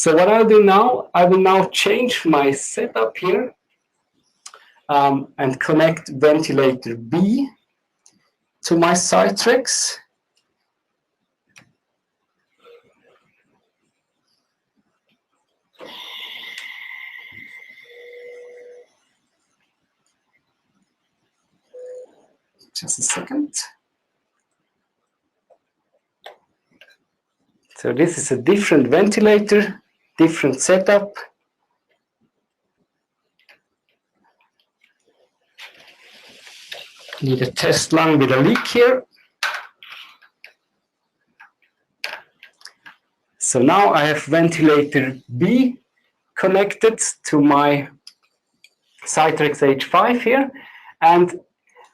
So what I'll do now, I will now change my setup here and connect ventilator B to my CITREX. Just a second. So this is a different ventilator, different setup. Need a test lung with a leak here. So now I have ventilator B connected to my CITREX H5 here. And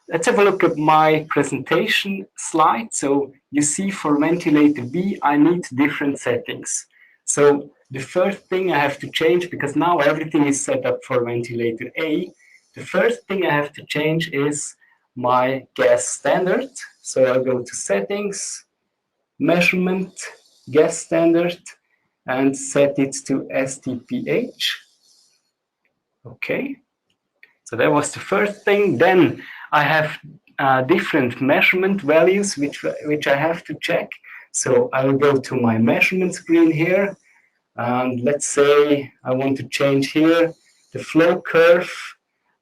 let's have a look at my presentation slide. So you see for ventilator B, I need different settings. So the first thing I have to change, because now everything is set up for ventilator A, the first thing I have to change is my gas standard. So I'll go to settings, measurement, gas standard, and set it to STPH. Okay, so that was the first thing. Then I have different measurement values which I have to check. So I will go to my measurement screen here, and let's say I want to change here the flow curve,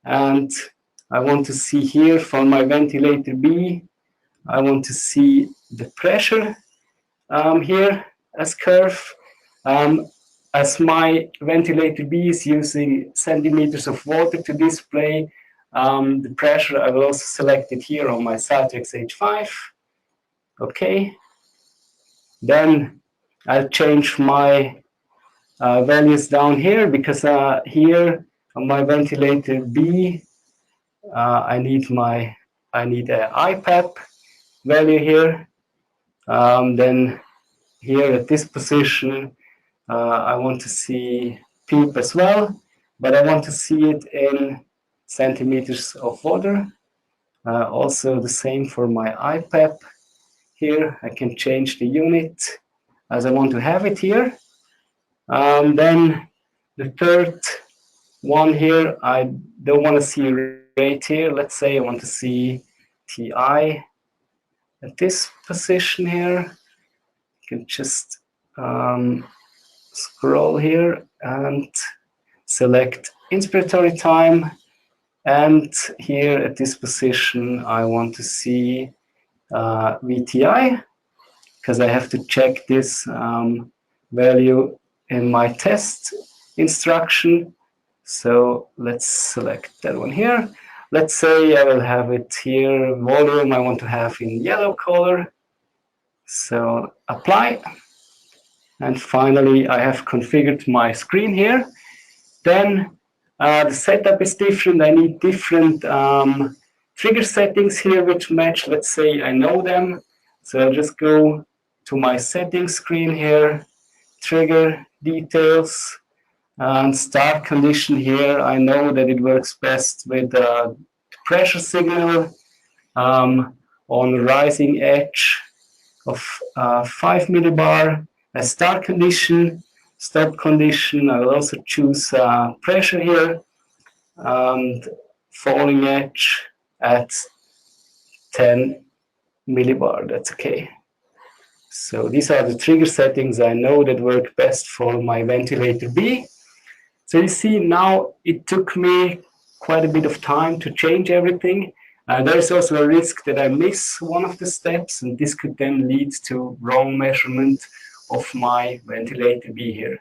and I want to see here for my ventilator B, I want to see the pressure here as curve. As my ventilator B is using centimeters of water to display the pressure, I will also select it here on my CITREX H5. Okay. Then I'll change my values down here, because here on my ventilator B, I need a IPAP value here. Then here at this position, I want to see PEEP as well, but I want to see it in centimeters of water. Also the same for my IPAP. Here I can change the unit as I want to have it here. Then the third one here, I don't want to see rate here. Let's say I want to see TI at this position here. You can just scroll here and select inspiratory time. And here at this position, I want to see VTI, because I have to check this value in my test instruction. So let's select that one here. Let's say I will have it here, volume I want to have in yellow color. So apply. And finally, I have configured my screen here. Then the setup is different. I need different trigger settings here which match. Let's say I know them. So I'll just go to my settings screen here, trigger details, and start condition here. I know that it works best with the pressure signal on rising edge of 5 millibar. A start condition, stop condition, I will also choose pressure here, and falling edge at 10 millibar, that's okay. So these are the trigger settings I know that work best for my ventilator B. So you see now it took me quite a bit of time to change everything. There is also a risk that I miss one of the steps, and this could then lead to wrong measurement of my ventilator B here.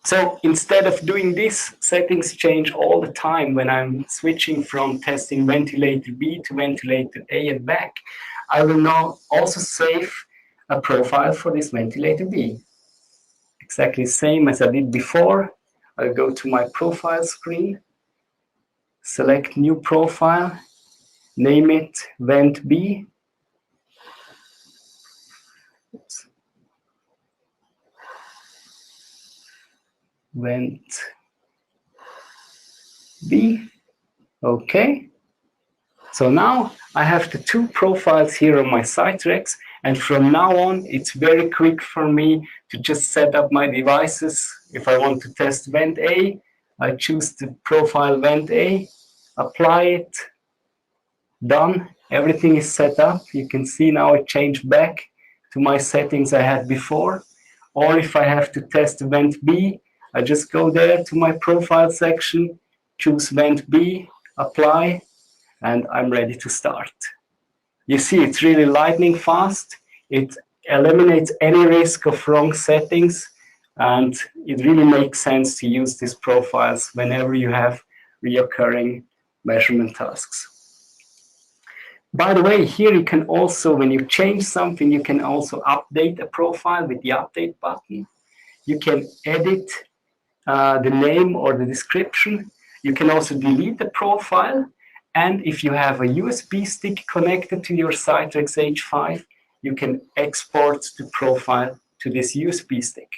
So instead of doing this, settings change all the time when I'm switching from testing ventilator B to ventilator A and back. I will now also save a profile for this ventilator B. Exactly the same as I did before. I'll go to my profile screen, select new profile, name it Vent B. Oops. Vent B. Okay. So now I have the two profiles here on my CITREX, And from now on, it's very quick for me to just set up my devices. If I want to test vent A, I choose the profile vent A, apply it, done. Everything is set up. You can see now I changed back to my settings I had before. Or if I have to test vent B, I just go there to my profile section, choose vent B, apply, and I'm ready to start. You see, it's really lightning fast. It eliminates any risk of wrong settings, and it really makes sense to use these profiles whenever you have reoccurring measurement tasks. By the way, here you can also, when you change something, you can also update a profile with the update button. You can edit the name or the description. You can also delete the profile. And if you have a USB stick connected to your CITREX H5, you can export the profile to this USB stick.